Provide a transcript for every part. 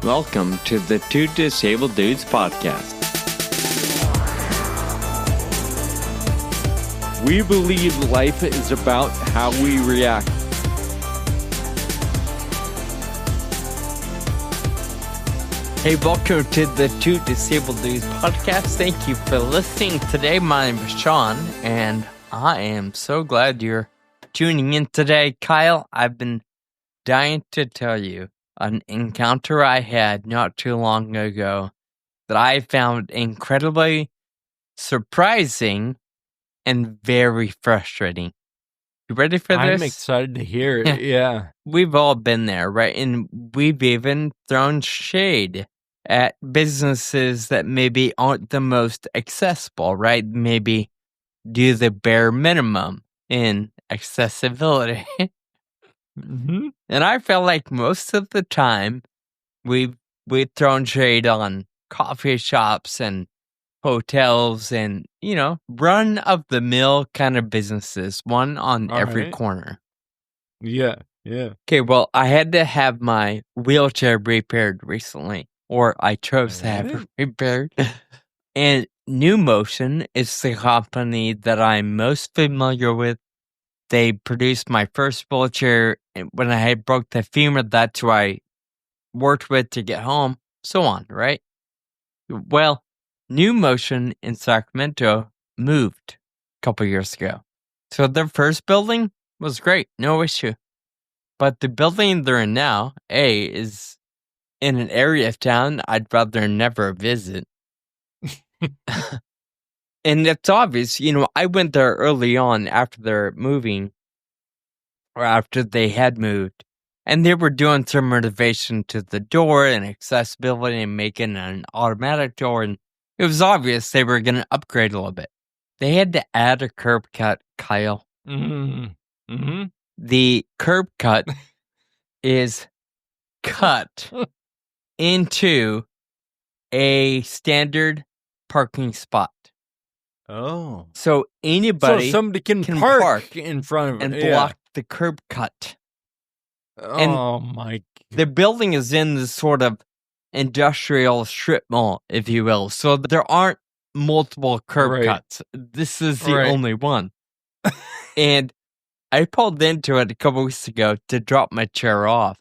Welcome to the Two Disabled Dudes podcast. We believe life is about how we react. Hey, welcome to the Two Disabled Dudes podcast. Thank you for listening today. My name is Sean, and I am so glad you're tuning in today. Kyle, I've been dying to tell you an encounter I had not too long ago that I found incredibly surprising and very frustrating. You ready for this? I'm excited to hear it, yeah. We've all been there, right? And we've even thrown shade at businesses that maybe aren't the most accessible, right? Maybe do the bare minimum in accessibility. Mm-hmm. And I felt like most of the time we've thrown shade on coffee shops and hotels and, run-of-the-mill kind of businesses, one on every corner. Yeah. Okay, well, I had to have my wheelchair repaired recently, or I chose to have it repaired. And New Motion is the company that I'm most familiar with. They produced my first wheelchair when I had broke the femur. That's who I worked with to get home, so on, right? Well, New Motion in Sacramento moved a couple years ago. So their first building was great, no issue. But the building they're in now, is in an area of town I'd rather never visit. And it's obvious, I went there early on after they're moving, or after they had moved, and they were doing some renovation to the door and accessibility and making an automatic door, and it was obvious they were going to upgrade a little bit. They had to add a curb cut, Kyle. Mm-hmm. Mm-hmm. The curb cut is cut into a standard parking spot. Oh. So anybody somebody can park in front of it and block the curb cut. Oh my God. The building is in this sort of industrial strip mall, if you will. So there aren't multiple curb cuts. This is the only one. And I pulled into it a couple weeks ago to drop my chair off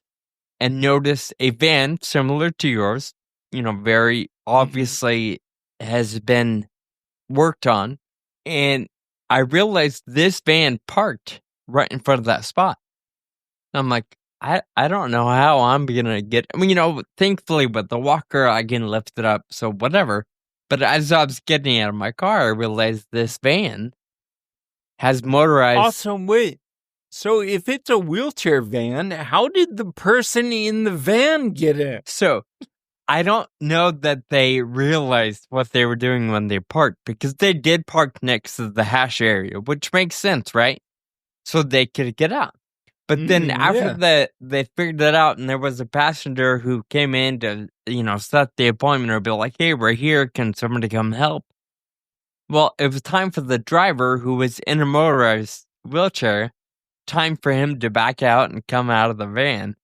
and noticed a van similar to yours, very obviously has been worked on. And I realized this van parked right in front of that spot. I'm like, I don't know how I'm going to get, thankfully with the walker, I can lift it up, so whatever. But as I was getting out of my car, I realized this van has motorized. Awesome, wait. So if it's a wheelchair van, how did the person in the van get it? So I don't know that they realized what they were doing when they parked, because they did park next to the hash area, which makes sense, right? So they could get out. But then after they figured that out, and there was a passenger who came in to, set the appointment or be like, hey, we're here. Can somebody come help? Well, it was time for the driver, who was in a motorized wheelchair, time for him to back out and come out of the van.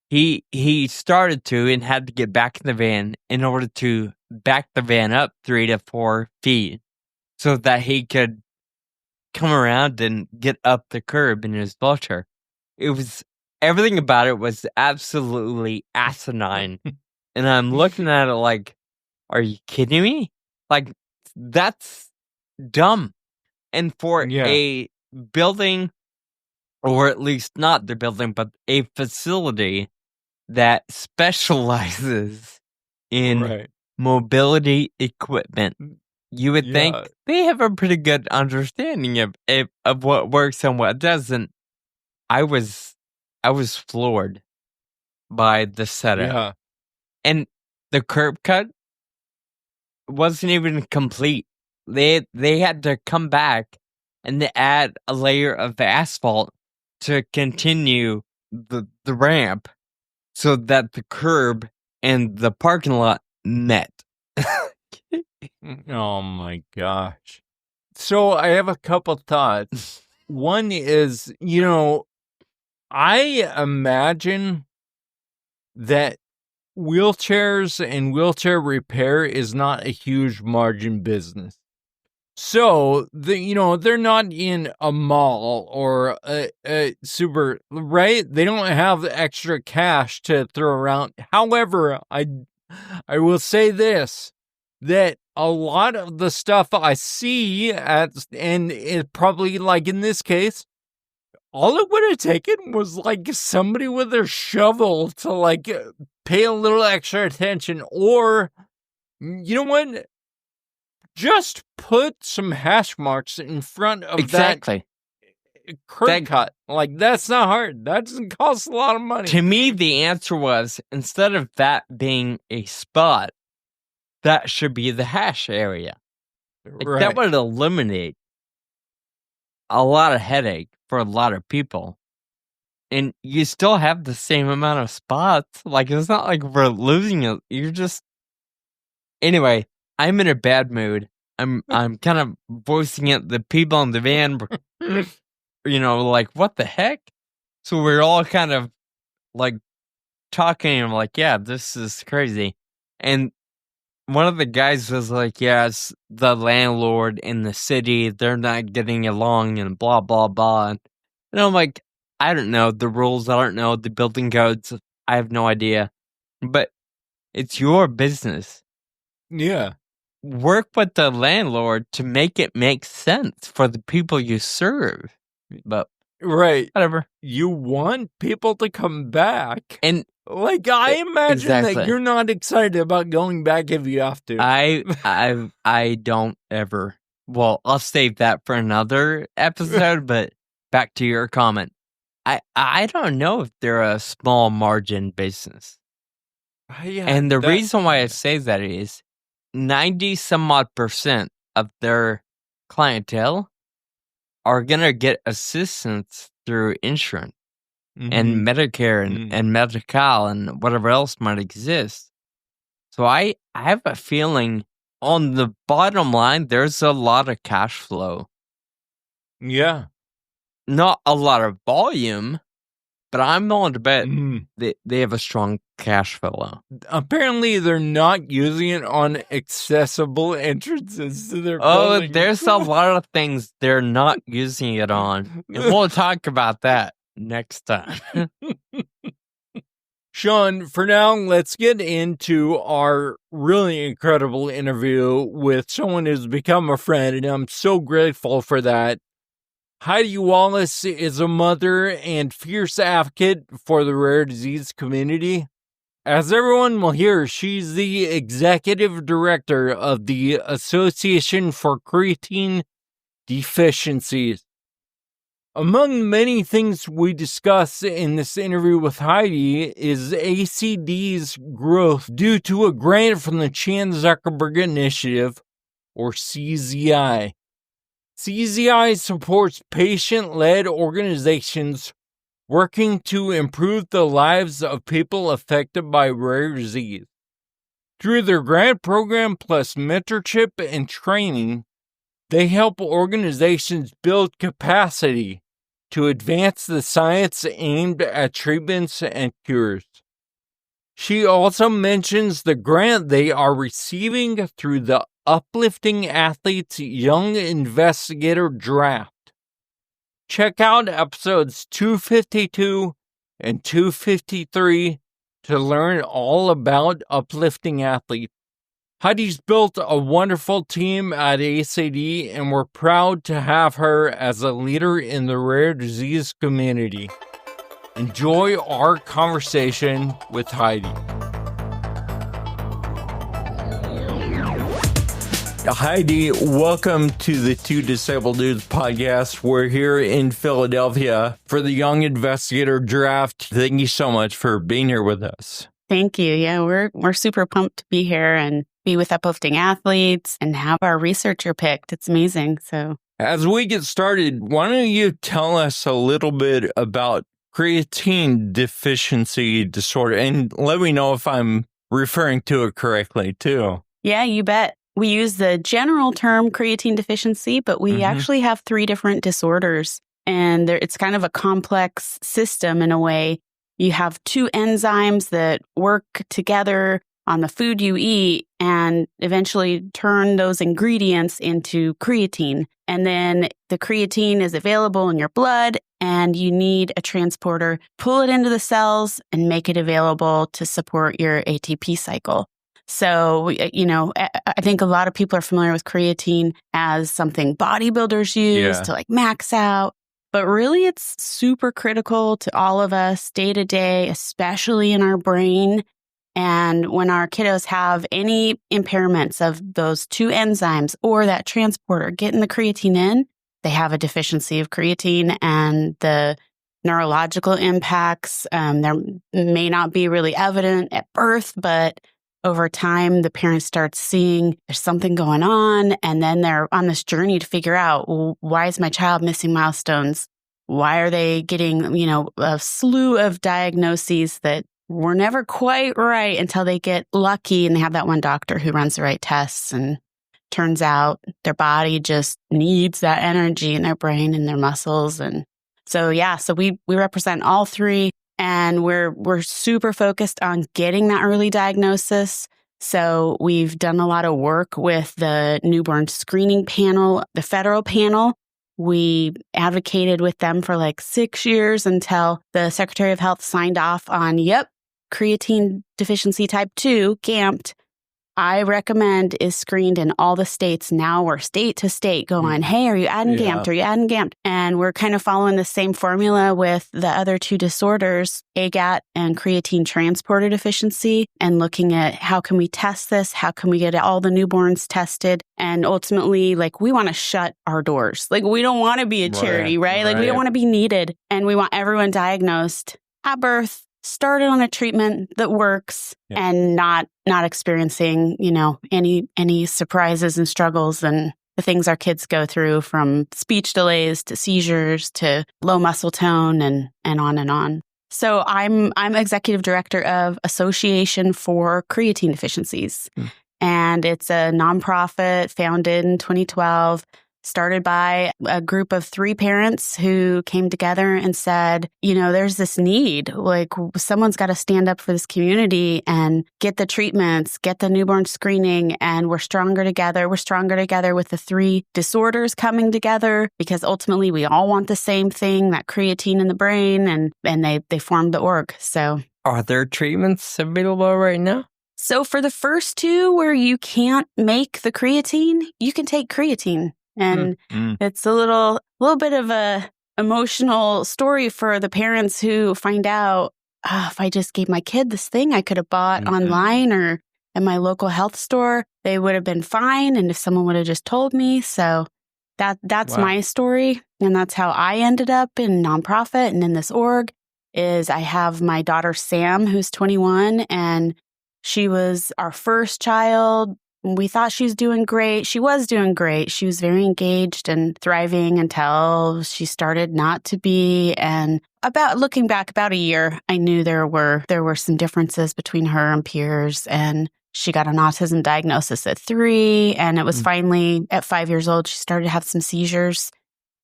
He started to and had to get back in the van in order to back the van up 3 to 4 feet so that he could come around and get up the curb in his wheelchair. Everything about it was absolutely asinine. And I'm looking at it like, are you kidding me? Like, that's dumb. And for a building, or at least not the building, but a facility that specializes in mobility equipment, you would think they have a pretty good understanding of what works and what doesn't. I was floored by the setup. Yeah. And the curb cut wasn't even complete. They had to come back and they add a layer of asphalt to continue the ramp so that the curb and the parking lot met. Oh my gosh. So I have a couple thoughts. One is, I imagine that wheelchairs and wheelchair repair is not a huge margin business. So, they're not in a mall or a super, right? They don't have extra cash to throw around. However, I will say this, that a lot of the stuff I see and it probably like in this case, all it would have taken was like somebody with their shovel to like pay a little extra attention, or you know what? Just put some hash marks in front of that curb cut. Like, that's not hard. That doesn't cost a lot of money. To me, the answer was, instead of that being a spot, that should be the hash area. Like, that would eliminate a lot of headache for a lot of people. And you still have the same amount of spots. Like, it's not like we're losing it. You're just... Anyway, I'm in a bad mood. I'm kind of voicing it. The people in the van were, like, what the heck? So we're all kind of, like, talking. I'm like, yeah, this is crazy. And one of the guys was like, yeah, it's the landlord in the city. They're not getting along and blah, blah, blah. And I'm like, I don't know the rules. I don't know the building codes. I have no idea. But it's your business. Yeah. Work with the landlord to make it make sense for the people you serve. But whatever. You want people to come back. And like, I imagine that you're not excited about going back if you have to. I don't ever. Well, I'll save that for another episode, but back to your comment. I don't know if they're a small margin business. And the reason why I say that is 90 some odd % of their clientele are going to get assistance through insurance and Medicare and Medi-Cal and whatever else might exist. So I have a feeling on the bottom line, there's a lot of cash flow. Yeah. Not a lot of volume, but I'm willing to bet they have a strong cash flow. Apparently, they're not using it on accessible entrances to their building. Oh, there's a lot of things they're not using it on. And we'll talk about that next time. Sean, for now, let's get into our really incredible interview with someone who's become a friend, and I'm so grateful for that. Heidi Wallis is a mother and fierce advocate for the rare disease community. As everyone will hear, she's the executive director of the Association for Creatine Deficiencies. Among many things we discuss in this interview with Heidi is ACD's growth due to a grant from the Chan Zuckerberg Initiative, or CZI. CZI supports patient-led organizations working to improve the lives of people affected by rare disease. Through their grant program plus mentorship and training, they help organizations build capacity to advance the science aimed at treatments and cures. She also mentions the grant they are receiving through the Uplifting Athletes Young Investigator Draft. Check out episodes 252 and 253 to learn all about Uplifting Athletes. Heidi's built a wonderful team at ACD, and we're proud to have her as a leader in the rare disease community. Enjoy our conversation with Heidi. Heidi, welcome to the Two Disabled Dudes podcast. We're here in Philadelphia for the Young Investigator Draft. Thank you so much for being here with us. Thank you. Yeah, we're super pumped to be here and be with Uplifting Athletes and have our researcher picked. It's amazing. So, as we get started, why don't you tell us a little bit about creatine deficiency disorder, and let me know if I'm referring to it correctly too. Yeah, you bet. We use the general term creatine deficiency, but we actually have 3 different disorders. And it's kind of a complex system in a way. You have two enzymes that work together on the food you eat and eventually turn those ingredients into creatine. And then the creatine is available in your blood and you need a transporter, pull it into the cells and make it available to support your ATP cycle. So, I think a lot of people are familiar with creatine as something bodybuilders use to like max out. But really, it's super critical to all of us day to day, especially in our brain. And when our kiddos have any impairments of those two enzymes or that transporter getting the creatine in, they have a deficiency of creatine, and the neurological impacts, there may not be really evident at birth, but over time, the parents start seeing there's something going on, and then they're on this journey to figure out, well, why is my child missing milestones? Why are they getting, a slew of diagnoses that were never quite right until they get lucky and they have that one doctor who runs the right tests, and turns out their body just needs that energy in their brain and their muscles. And so we represent all three. And we're super focused on getting that early diagnosis. So we've done a lot of work with the newborn screening panel, the federal panel. We advocated with them for like 6 years until the Secretary of Health signed off on, creatine deficiency type 2, GAMT, I recommend is screened in all the states. Now we're state to state going, hey, are you adding GAMT? Are you adding GAMT? And we're kind of following the same formula with the other two disorders, AGAT and creatine transporter deficiency, and looking at how can we test this? How can we get all the newborns tested? And ultimately, we want to shut our doors. We don't want to be a charity, right? We don't want to be needed. And we want everyone diagnosed at birth, started on a treatment that works, and not experiencing, any surprises and struggles and the things our kids go through, from speech delays to seizures to low muscle tone and on and on. So I'm executive director of Association for Creatine Deficiencies. And it's a nonprofit founded in 2012, started by a group of 3 parents who came together and said, there's this need, someone's got to stand up for this community and get the treatments, get the newborn screening, and we're stronger together. We're stronger together with the 3 disorders coming together because ultimately we all want the same thing, that creatine in the brain, and they formed the org. So, are there treatments available right now? So for the first 2 where you can't make the creatine, you can take creatine. And it's a little bit of a emotional story for the parents who find out, if I just gave my kid this thing I could have bought online or at my local health store, they would have been fine. And if someone would have just told me. So that's my story. And that's how I ended up in nonprofit and in this org. Is I have my daughter, Sam, who's 21, and she was our first child. We thought she was doing great. She was doing great. She was very engaged and thriving until she started not to be. And looking back about a year, I knew there were some differences between her and peers. And she got an autism diagnosis at 3. And it was finally at 5 years old, she started to have some seizures.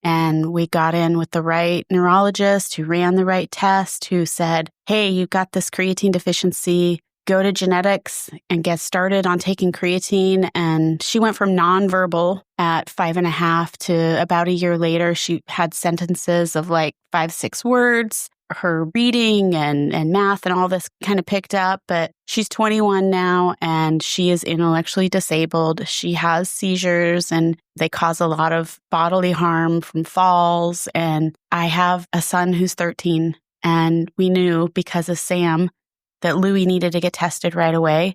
And we got in with the right neurologist who ran the right test, who said, hey, you've got this creatine deficiency. Go to genetics and get started on taking creatine. And she went from nonverbal at 5.5 to about a year later, she had sentences of 5-6 words. Her reading and math and all this kind of picked up, but she's 21 now and she is intellectually disabled. She has seizures and they cause a lot of bodily harm from falls. And I have a son who's 13, and we knew because of Sam that Louis needed to get tested right away.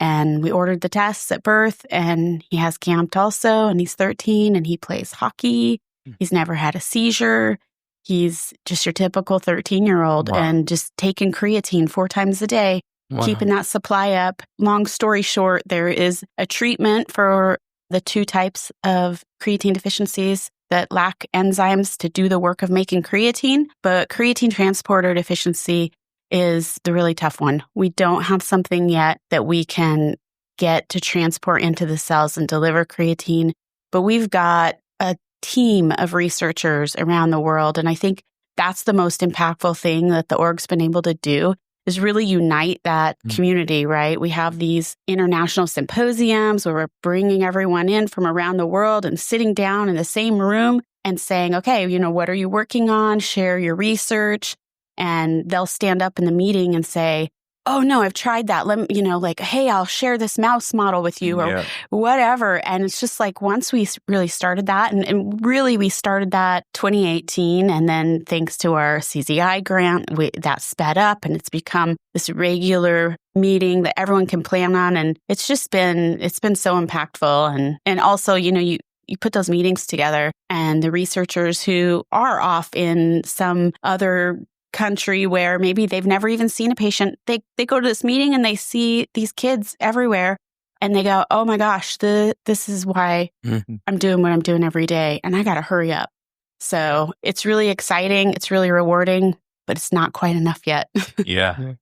And we ordered the tests at birth, and he has GAMT also, and he's 13, and he plays hockey. He's never had a seizure. He's just your typical 13-year-old and just taking creatine 4 times a day, keeping that supply up. Long story short, there is a treatment for the 2 types of creatine deficiencies that lack enzymes to do the work of making creatine, but creatine transporter deficiency is the really tough one. We don't have something yet that we can get to transport into the cells and deliver creatine, but we've got a team of researchers around the world. And I think that's the most impactful thing that the org's been able to do, is really unite that community, right? We have these international symposiums where we're bringing everyone in from around the world and sitting down in the same room and saying, okay, what are you working on? Share your research. And they'll stand up in the meeting and say, oh no, I've tried that. Let me, hey, I'll share this mouse model with you or whatever. And it's just like, once we really started that, and really we started that 2018. And then thanks to our CZI grant, that sped up and it's become this regular meeting that everyone can plan on. And it's been so impactful. And also, you put those meetings together and the researchers who are off in some other country where maybe they've never even seen a patient, they go to this meeting and they see these kids everywhere and they go, oh my gosh, this is why I'm doing what I'm doing every day and I got to hurry up. So it's really exciting. It's really rewarding, but it's not quite enough yet. Yeah.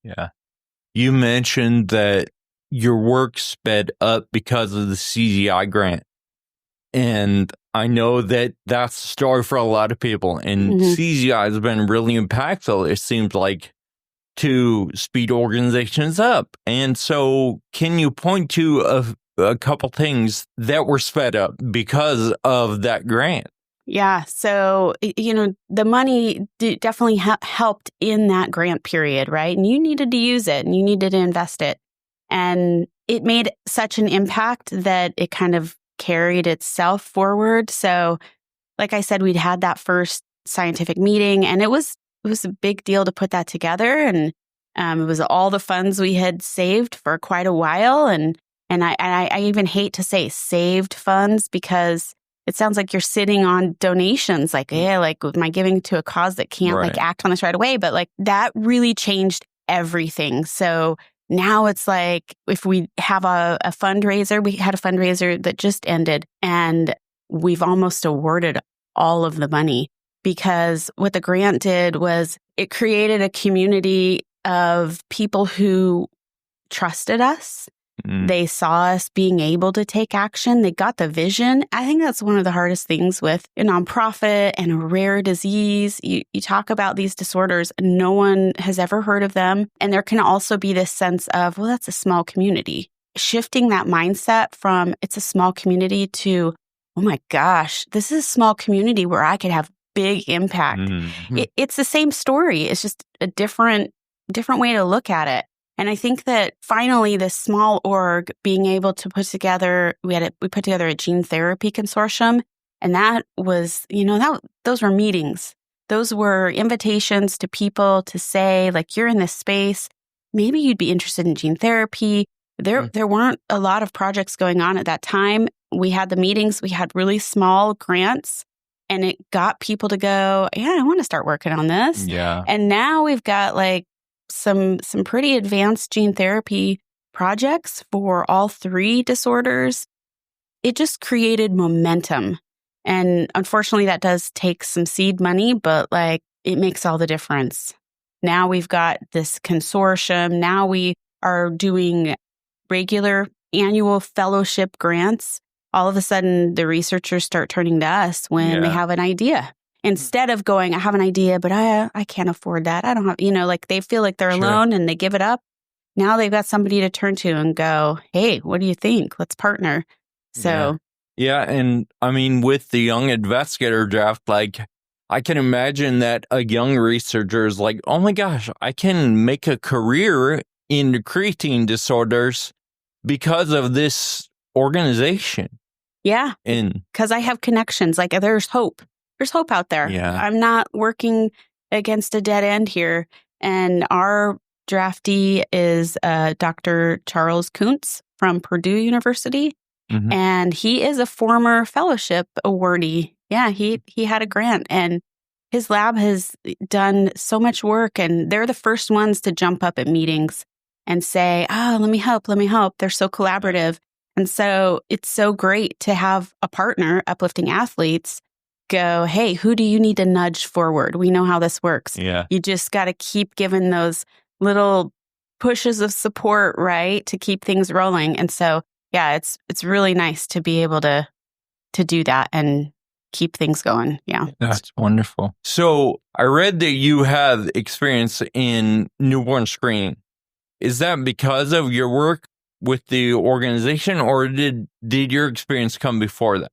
You mentioned that your work sped up because of the CZI grant. And I know that that's the story for a lot of people. And CZI has been really impactful, it seems like, to speed organizations up. And so can you point to a couple things that were sped up because of that grant? Yeah. So, the money definitely helped in that grant period, right? And you needed to use it and you needed to invest it. And it made such an impact that it kind of carried itself forward. So, like I said, we'd had that first scientific meeting and it was a big deal to put that together. And it was all the funds we had saved for quite a while. And I even hate to say saved funds because it sounds like you're sitting on donations, like am I giving to a cause that can't act on this right away? But that really changed everything. So now it's like if we have a fundraiser, we had a fundraiser that just ended and we've almost awarded all of the money because what the grant did was it created a community of people who trusted us. They saw us being able to take action. They got the vision. I think that's one of the hardest things with a nonprofit and a rare disease. You talk about these disorders, no one has ever heard of them. And there can also be this sense of, well, that's a small community. Shifting that mindset from it's a small community to, oh my gosh, this is a small community where I could have big impact. It's the same story. It's just a different way to look at it. And I think that finally this small org being able to put together, we put together a gene therapy consortium. And that was, those were meetings. Those were invitations to people to say, you're in this space, maybe you'd be interested in gene therapy. There weren't a lot of projects going on at that time. We had the meetings, we had really small grants, and it got people to go, yeah, I want to start working on this. Yeah. And now we've got some pretty advanced gene therapy projects for all three disorders. It just created momentum. And unfortunately, that does take some seed money, but it makes all the difference. Now we've got this consortium. Now we are doing regular annual fellowship grants. All of a sudden, the researchers start turning to us when they have an idea. Instead of going, I have an idea, but I can't afford that. I don't have, they feel like they're alone and they give it up. Now they've got somebody to turn to and go, hey, what do you think? Let's partner. So. Yeah. And I mean, with the young investigator draft, I can imagine that a young researcher is like, oh my gosh, I can make a career in creatine disorders because of this organization. Yeah. And because I have connections. There's hope. There's hope out there. Yeah. I'm not working against a dead end here. And our draftee is Dr. Charles Kuntz from Purdue University. And he is a former fellowship awardee. Yeah, he had a grant and his lab has done so much work. And they're the first ones to jump up at meetings and say, oh, let me help. They're so collaborative. And so it's so great to have a partner, Uplifting Athletes, go, hey, who do you need to nudge forward? We know how this works. Yeah. You just got to keep giving those little pushes of support, right, to keep things rolling. And so, yeah, it's really nice to be able to do that. And keep things going. Yeah. That's wonderful. So I read that you have experience in newborn screening. Is that because of your work with the organization, or did your experience come before that?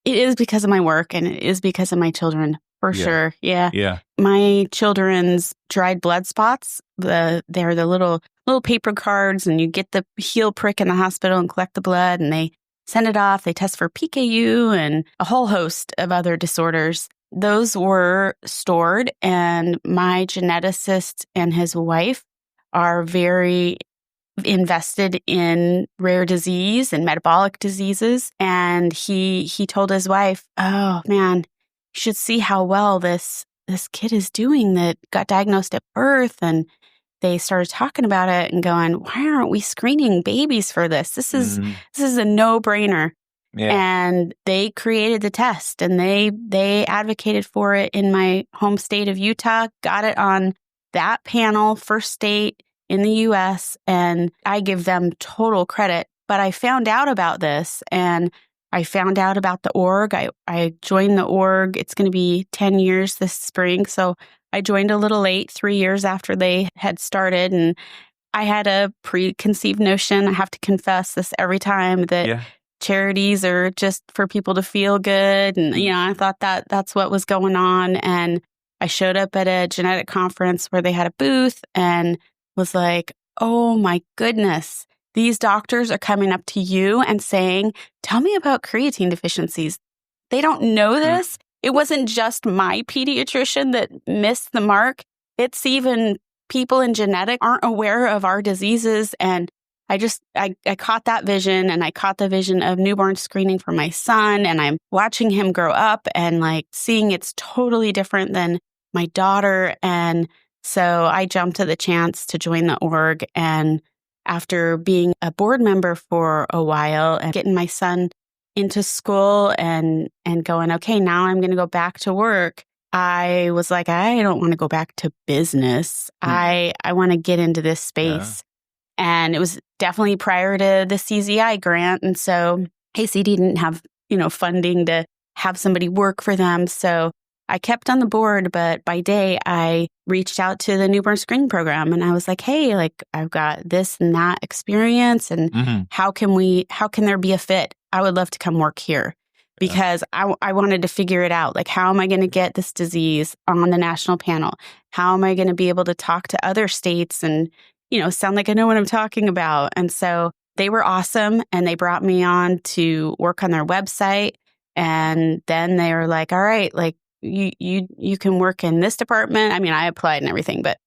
It is because of my work, and it is because of my children, for sure. Yeah. Yeah. My children's dried blood spots, they're the little paper cards, and you get the heel prick in the hospital and collect the blood, and they send it off. They test for PKU and a whole host of other disorders. Those were stored, and my geneticist and his wife are very invested in rare disease and metabolic diseases. And he told his wife, "Oh man, you should see how well this kid is doing that got diagnosed at birth." And they started talking about it and going, "Why aren't we screening babies for this? This is a no-brainer." Yeah. And they created the test, and they advocated for it in my home state of Utah, got it on that panel, first state in the U.S., and I give them total credit. But I found out about this, and I found out about the org. I joined the org. It's going to be 10 years this spring, so I joined a little late, 3 years after they had started, and I had a preconceived notion. I have to confess this every time that charities are just for people to feel good. And, I thought that's what was going on. And I showed up at a genetic conference where they had a booth and was like, oh my goodness, these doctors are coming up to you and saying, "Tell me about creatine deficiencies." They don't know this. It wasn't just my pediatrician that missed the mark. It's even people in genetic aren't aware of our diseases. And I caught that vision, and I caught the vision of newborn screening for my son. And I'm watching him grow up and like seeing it's totally different than my daughter. And so I jumped at the chance to join the org. And after being a board member for a while and getting my son into school and going, okay, now I'm going to go back to work, I was like, I don't want to go back to business. I want to get into this space. And it was definitely prior to the CZI grant. And so ACD didn't have, funding to have somebody work for them. So I kept on the board, but by day I reached out to the newborn screening program, and I was like, hey, like I've got this and that experience, and how can there be a fit? I would love to come work here, because I wanted to figure it out. Like, how am I going to get this disease on the national panel? How am I going to be able to talk to other states and, sound like I know what I'm talking about? And so they were awesome, and they brought me on to work on their website. And then they were like, all right, like, you can work in this department. I mean, I applied and everything, but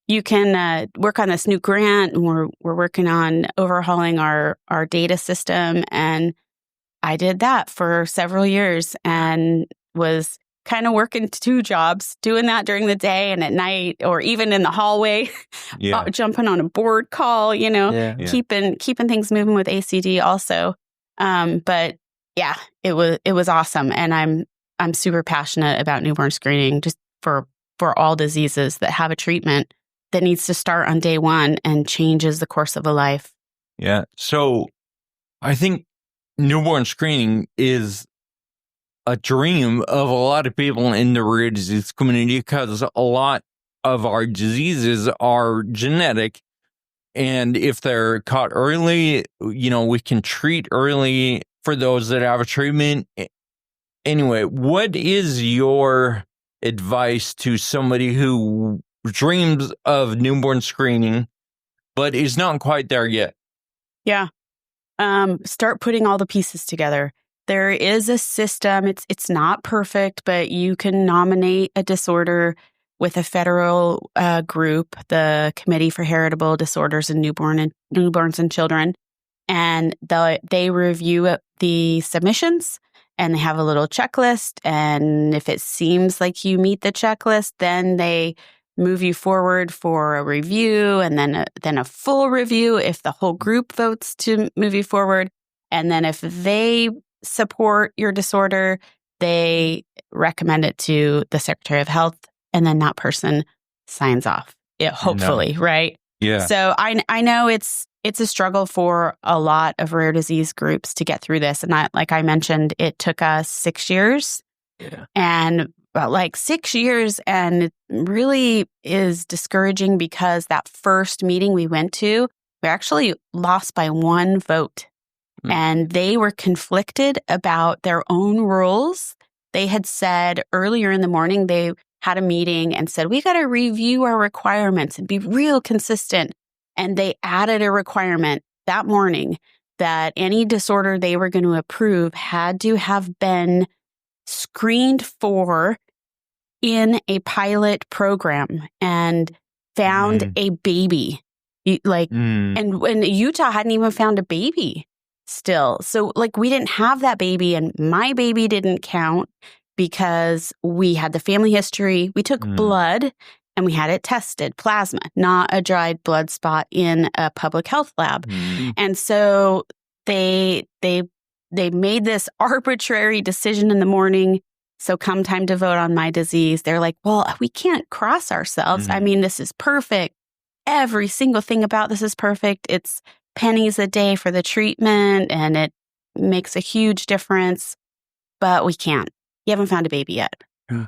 you can work on this new grant, and we're working on overhauling our data system. And I did that for several years and was kind of working 2 jobs, doing that during the day and at night, or even in the hallway, jumping on a board call, keeping things moving with ACD also. But yeah, it was awesome, and I'm super passionate about newborn screening, just for all diseases that have a treatment that needs to start on day 1 and changes the course of a life. Yeah. So I think newborn screening is a dream of a lot of people in the rare disease community, because a lot of our diseases are genetic. And if they're caught early, we can treat early for those that have a treatment. Anyway, what is your advice to somebody who dreams of newborn screening but is not quite there yet? Yeah. Start putting all the pieces together. There is a system. It's not perfect, but you can nominate a disorder with a federal group, the Committee for Heritable Disorders in Newborns and Children, and they review the submissions. And they have a little checklist. And if it seems like you meet the checklist, then they move you forward for a review, and then a full review if the whole group votes to move you forward. And then if they support your disorder, they recommend it to the Secretary of Health, and then that person signs off. Hopefully, right? Yeah. So I know it's a struggle for a lot of rare disease groups to get through this. And like I mentioned, it took us 6 years And about like 6 years. And it really is discouraging because that first meeting we went to, we actually lost by 1 vote. And they were conflicted about their own rules. They had said earlier in the morning, they had a meeting and said, we got to review our requirements and be real consistent. And they added a requirement that morning that any disorder they were going to approve had to have been screened for in a pilot program and found a baby. And when Utah hadn't even found a baby still. So like we didn't have that baby, and my baby didn't count because we had the family history. We took blood and we had it tested, plasma, not a dried blood spot in a public health lab. And so they made this arbitrary decision in the morning. So come time to vote on my disease, they're like, well, we can't cross ourselves. I mean, this is perfect. Every single thing about this is perfect. It's pennies a day for the treatment, and it makes a huge difference, but we can't. You haven't found a baby yet.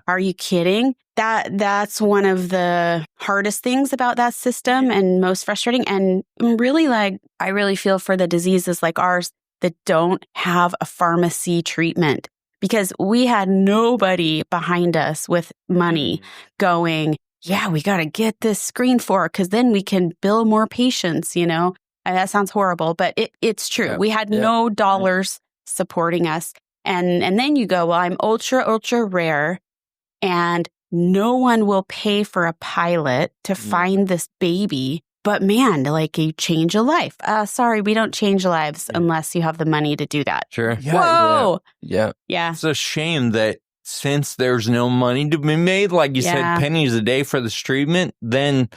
Are you kidding? That's one of the hardest things about that system and most frustrating. And really, like, I really feel for the diseases like ours that don't have a pharmacy treatment, because we had nobody behind us with money going, yeah, we got to get this screened for, because then we can bill more patients, you know? And that sounds horrible, but it's true. We had no dollars supporting us. And then you go, well, I'm ultra rare, and no one will pay for a pilot to find this baby. But man, like, you change a life. Sorry, we don't change lives unless you have the money to do that. Sure. Whoa. Yeah. It's a shame that since there's no money to be made, like you said, pennies a day for this treatment, then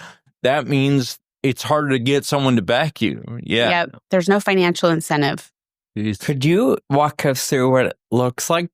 that means it's harder to get someone to back you. Yep. There's no financial incentive. Could you walk us through what it looks like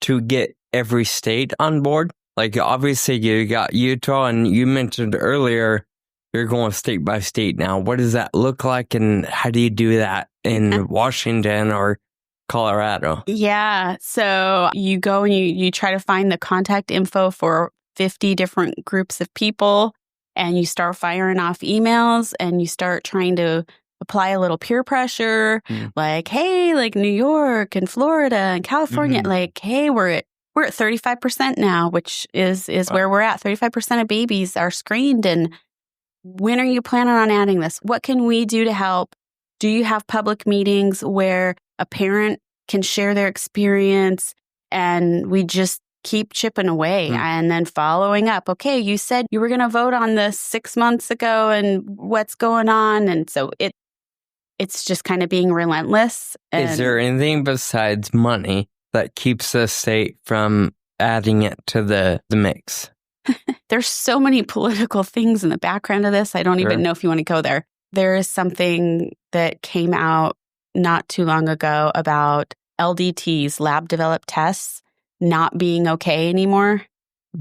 to get every state on board? Like, obviously, you got Utah, and you mentioned earlier you're going state by state now. What does that look like, and how do you do that in Washington or Colorado? Yeah. So you go and you try to find the contact info for 50 different groups of people, and you start firing off emails, and you start trying to apply a little peer pressure, like, hey, like New York and Florida and California, like, hey, we're at 35% now, which is where we're at. 35% of babies are screened. And when are you planning on adding this? What can we do to help? Do you have public meetings where a parent can share their experience, and we just keep chipping away and then following up? Okay, you said you were going to vote on this 6 months ago, and what's going on? And so it's just kind of being relentless. Is there anything besides money that keeps the state from adding it to the mix? There's so many political things in the background of this. I don't even know if you want to go there. There is something that came out not too long ago about LDTs, lab-developed tests, not being okay anymore.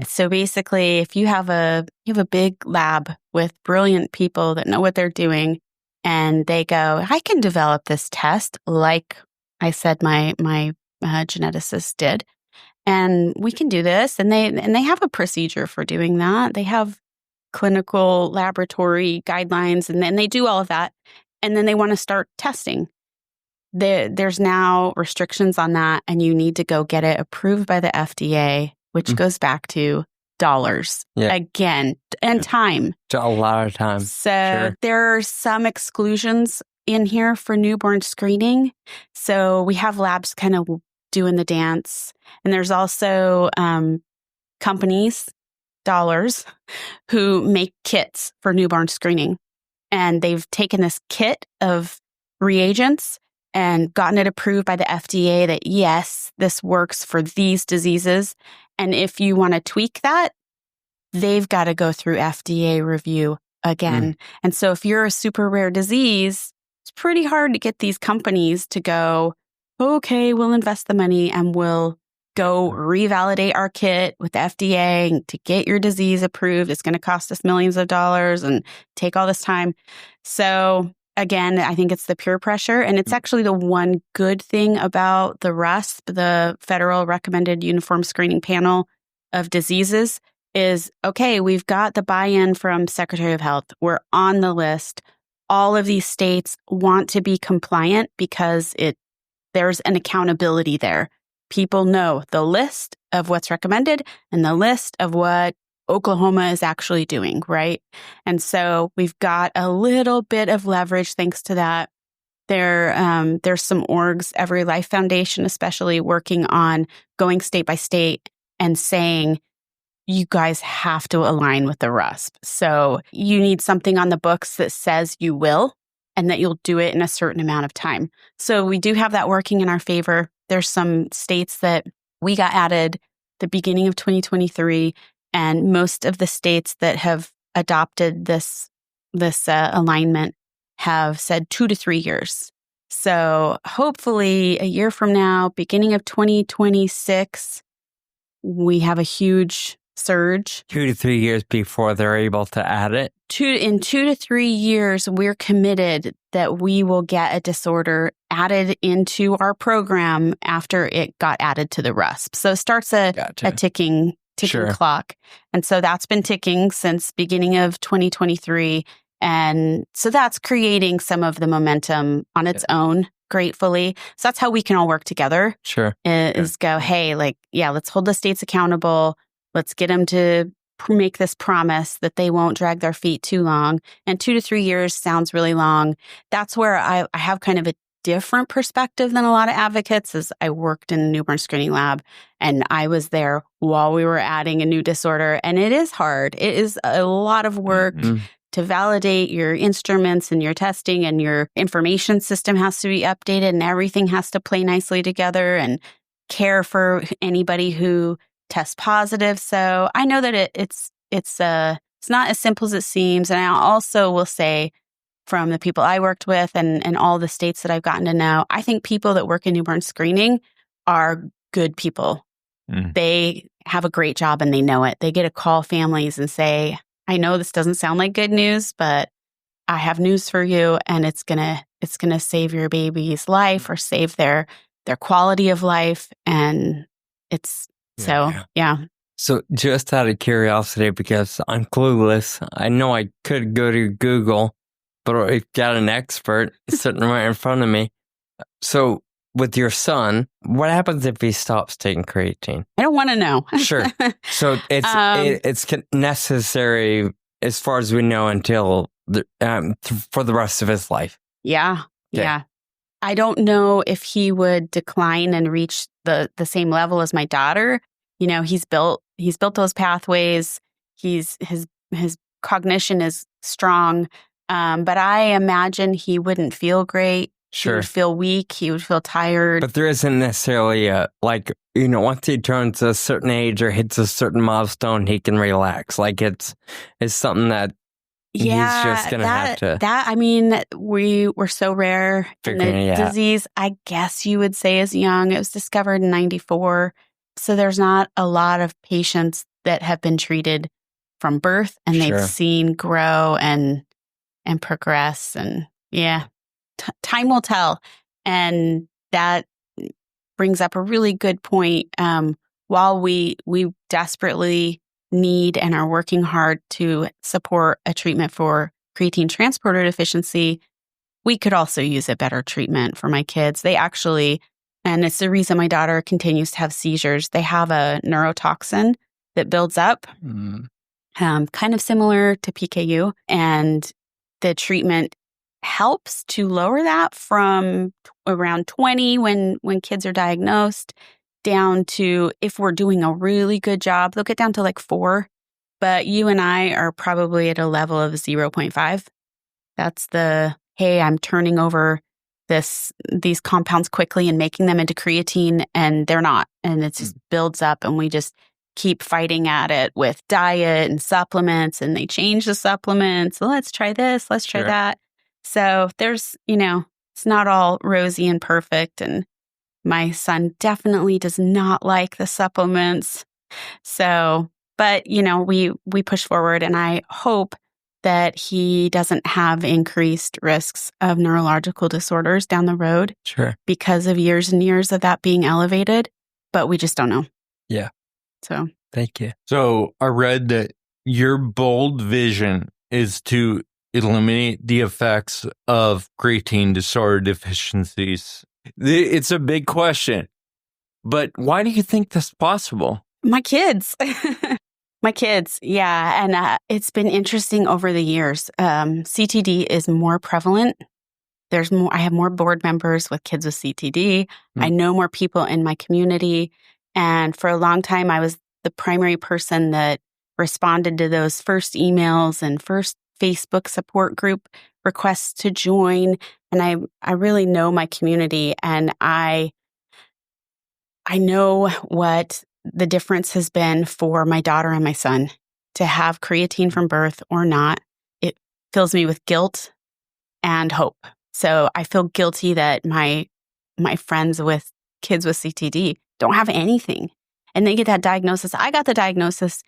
So basically, if you have a big lab with brilliant people that know what they're doing, and they go, I can develop this test, like I said my geneticist did, and we can do this. And they have a procedure for doing that. They have clinical laboratory guidelines, and then they do all of that. And then they want to start testing. There's now restrictions on that, and you need to go get it approved by the FDA, which goes back to dollars again, and time. A lot of time. So there are some exclusions in here for newborn screening. So we have labs kind of doing the dance. And there's also companies, dollars, who make kits for newborn screening. And they've taken this kit of reagents and gotten it approved by the FDA that, yes, this works for these diseases. And if you want to tweak that, they've got to go through FDA review again. And so if you're a super rare disease, it's pretty hard to get these companies to go, okay, we'll invest the money and we'll go revalidate our kit with the FDA and to get your disease approved. It's going to cost us millions of dollars and take all this time. So again, I think it's the peer pressure. And it's actually the one good thing about the RUSP, the Federal Recommended Uniform Screening Panel of Diseases, is, okay, we've got the buy-in from Secretary of Health. We're on the list. All of these states want to be compliant because there's an accountability there. People know the list of what's recommended and the list of what Oklahoma is actually doing, right? And so we've got a little bit of leverage thanks to that. There's some orgs, Every Life Foundation especially, working on going state by state and saying, you guys have to align with the RUSP. So you need something on the books that says you will and that you'll do it in a certain amount of time. So we do have that working in our favor. There's some states that we got added the beginning of 2023, and most of the states that have adopted this alignment have said 2 to 3 years. So hopefully a year from now, beginning of 2026, we have a huge surge. 2 to 3 years before they're able to add it. In 2 to 3 years, we're committed that we will get a disorder added into our program after it got added to the RUSP. So it starts a ticking Sure. clock. And so that's been ticking since beginning of 2023. And so that's creating some of the momentum on its own, gratefully. So that's how we can all work together. Sure. Is go, hey, let's hold the states accountable. Let's get them to make this promise that they won't drag their feet too long. And 2 to 3 years sounds really long. That's where I have kind of a different perspective than a lot of advocates, as I worked in a newborn screening lab and I was there while we were adding a new disorder. And it is hard. It is a lot of work to validate your instruments and your testing, and your information system has to be updated and everything has to play nicely together and care for anybody who tests positive. So I know that it's not as simple as it seems. And I also will say, from the people I worked with and all the states that I've gotten to know, I think people that work in newborn screening are good people. They have a great job and they know it. They get to call families and say, I know this doesn't sound like good news, but I have news for you, and it's gonna save your baby's life or save their quality of life. And it's So just out of curiosity, because I'm clueless, I know I could go to Google, but I've got an expert sitting right in front of me. So with your son, what happens if he stops taking creatine? I don't want to know. Sure. So it's necessary, as far as we know, until for the rest of his life. Yeah. Okay. Yeah. I don't know if he would decline and reach the same level as my daughter. You know, he's built those pathways. His cognition is strong. But I imagine he wouldn't feel great. Sure. He would feel weak. He would feel tired. But there isn't necessarily once he turns a certain age or hits a certain milestone, he can relax. Like it's something that he's just going to have to. I mean, we were so rare. And the disease, I guess you would say, is young. It was discovered in 1994. So there's not a lot of patients that have been treated from birth and they've seen grow and progress. And time will tell. And that brings up a really good point. While we desperately need and are working hard to support a treatment for creatine transporter deficiency, we could also use a better treatment for my kids. They actually, and it's the reason my daughter continues to have seizures, they have a neurotoxin that builds up, kind of similar to PKU. And the treatment helps to lower that from around 20 when kids are diagnosed down to, if we're doing a really good job, they'll get down to like 4. But you and I are probably at a level of 0.5. That's hey, I'm turning over these compounds quickly and making them into creatine, and they're not. And it just builds up, and we just keep fighting at it with diet and supplements, and they change the supplements. So let's try this, let's try that. So there's, it's not all rosy and perfect. And my son definitely does not like the supplements. So, but, we push forward, and I hope that he doesn't have increased risks of neurological disorders down the road. Sure. Because of years and years of that being elevated, but we just don't know. Yeah. So, thank you. So I read that your bold vision is to eliminate the effects of creatine disorder deficiencies. It's a big question, but why do you think that's possible? my kids. My kids, yeah. And it's been interesting over the years. CTD is more prevalent. There's more. I have more board members with kids with CTD. I know more people in my community. And for a long time, I was the primary person that responded to those first emails and first Facebook support group requests to join. And I really know my community, and I know what the difference has been for my daughter and my son to have creatine from birth or not. It fills me with guilt and hope. So I feel guilty that my friends with kids with CTD don't have anything. And they get that diagnosis. I got the diagnosis,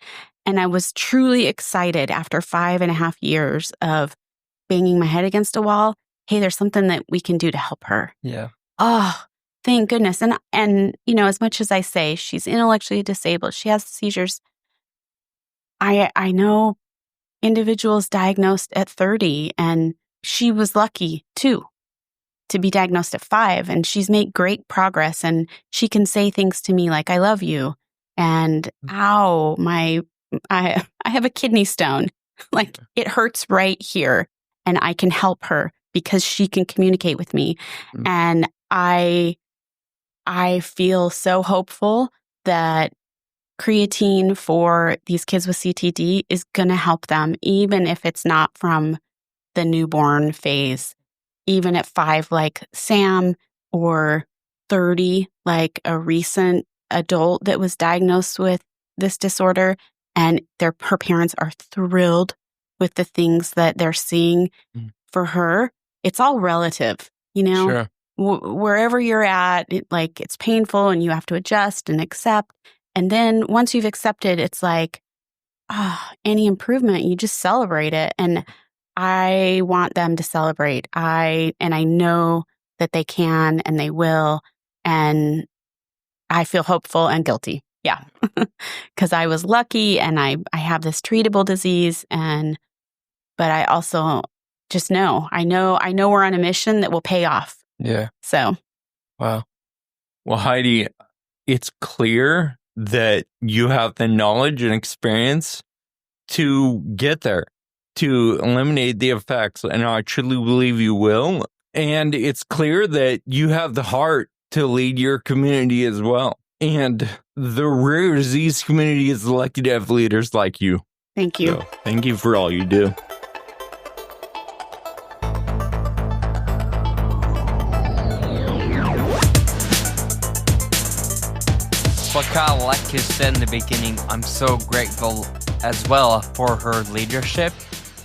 and I was truly excited after 5.5 years of banging my head against a wall. Hey, there's something that we can do to help her. Yeah. Oh, thank goodness. And you know, as much as I say she's intellectually disabled, she has seizures. I know individuals diagnosed at 30, and she was lucky too to be diagnosed at 5, and she's made great progress, and she can say things to me like, I love you. And ow, I have a kidney stone. Like, it hurts right here, and I can help her because she can communicate with me. And I feel so hopeful that creatine for these kids with CTD is going to help them, even if it's not from the newborn phase, even at 5, like Sam, or 30, like a recent adult that was diagnosed with this disorder, and her parents are thrilled with the things that they're seeing for her. It's all relative, you know. Sure. Wherever you're at, it's painful, and you have to adjust and accept. And then once you've accepted, it's like, any improvement, you just celebrate it. And I want them to celebrate. I know that they can, and they will. And I feel hopeful and guilty. Yeah. Because I was lucky, and I have this treatable disease, but I also just know we're on a mission that will pay off. Yeah. So. Wow. Well, Heidi, it's clear that you have the knowledge and experience to get there, to eliminate the effects, and I truly believe you will. And it's clear that you have the heart to lead your community as well. And the rare disease community is lucky to have leaders like you. Thank you. So, thank you for all you do. Well, Kyle, like you said in the beginning, I'm so grateful as well for her leadership.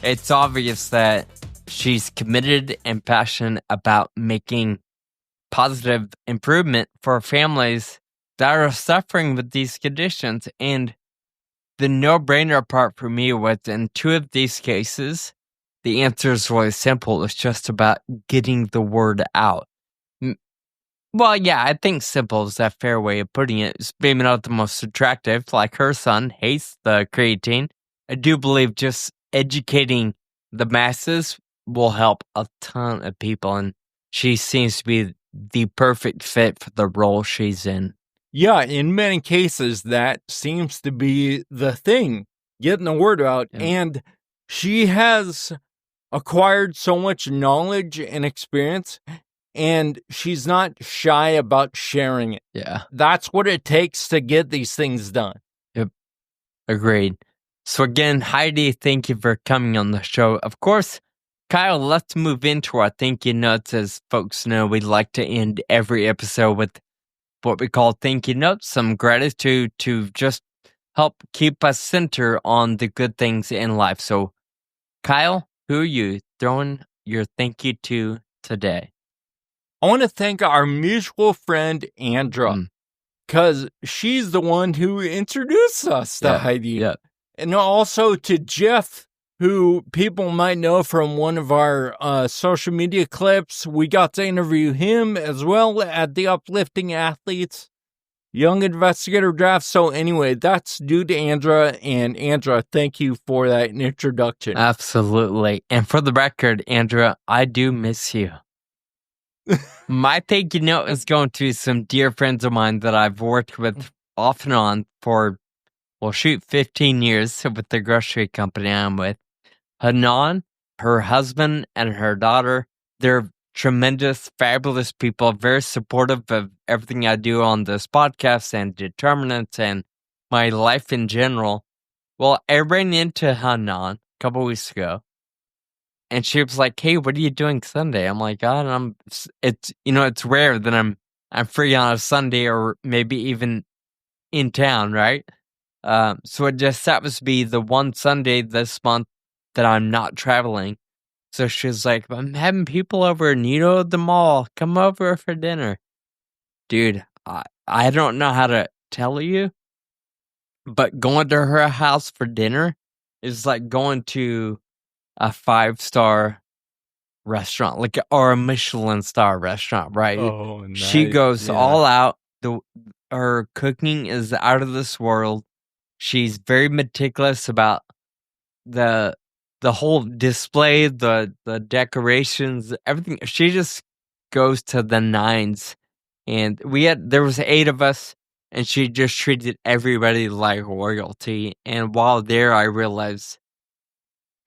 It's obvious that she's committed and passionate about making positive improvement for families that are suffering with these conditions. And the no-brainer part for me was, in 2 of these cases, the answer is really simple. It's just about getting the word out. Well, yeah, I think simple is a fair way of putting it. It's maybe not the most attractive, like her son hates the creatine. I do believe just educating the masses will help a ton of people, and she seems to be the perfect fit for the role she's in. Yeah, in many cases, that seems to be the thing, getting the word out. Yeah. And she has acquired so much knowledge and experience, and she's not shy about sharing it. Yeah. That's what it takes to get these things done. Yep. Agreed. So again, Heidi, thank you for coming on the show. Of course, Kyle, let's move into our thank you notes. As folks know, we like to end every episode with what we call thank you notes, some gratitude to just help keep us centered on the good things in life. So, Kyle, who are you throwing your thank you to today? I want to thank our mutual friend, Andra, because she's the one who introduced us to Heidi. Yeah. And also to Jeff who people might know from one of our social media clips. We got to interview him as well at the Uplifting Athletes Young Investigator Draft. So anyway, that's due to Andra. And Andra, thank you for that introduction. Absolutely. And for the record, Andra, I do miss you. My thank you note is going to some dear friends of mine that I've worked with off and on for, 15 years with the grocery company I'm with. Hanan, her husband, and her daughter, they're tremendous, fabulous people, very supportive of everything I do on this podcast and Determinants and my life in general. Well, I ran into Hanan a couple weeks ago, and she was like, "Hey, what are you doing Sunday?" I'm like, "God, it's rare that I'm free on a Sunday or maybe even in town, right?" So it just happens to be the one Sunday this month that I'm not traveling. So she's like, "I'm having people over in the mall. Come over for dinner." Dude, I don't know how to tell you, but going to her house for dinner is like going to a 5-star restaurant, or a Michelin star restaurant, right? Oh, nice. She goes all out. Her cooking is out of this world. She's very meticulous about the whole display, the decorations, everything. She just goes to the nines. And there was 8 of us, and she just treated everybody like royalty. And while there, I realized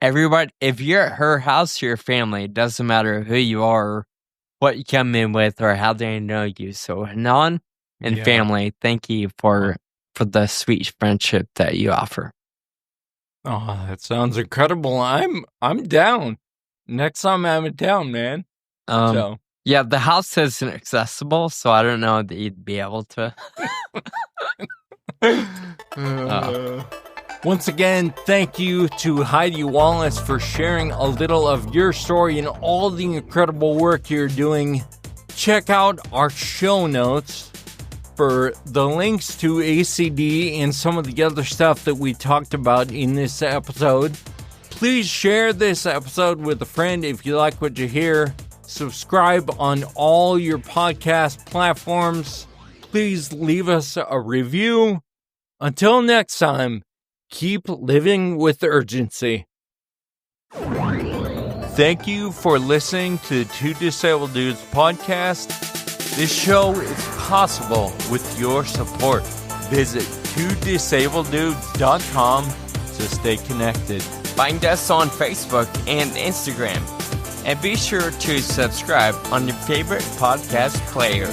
everybody, if you're at her house, your family, it doesn't matter who you are, or what you come in with, or how they know you. So Hanan and family, thank you for the sweet friendship that you offer. Oh, that sounds incredible. I'm down. Next time I'm in town, man. Yeah, the house isn't accessible, so I don't know that you'd be able to. Once again, thank you to Heidi Wallis for sharing a little of your story and all the incredible work you're doing. Check out our show notes for the links to ACD and some of the other stuff that we talked about in this episode. Please share this episode with a friend if you like what you hear. Subscribe on all your podcast platforms. Please leave us a review. Until next time, keep living with urgency. Thank you for listening to the Two Disabled Dudes podcast. This show is possible with your support. Visit twodisableddudes.com to stay connected. Find us on Facebook and Instagram. And be sure to subscribe on your favorite podcast player.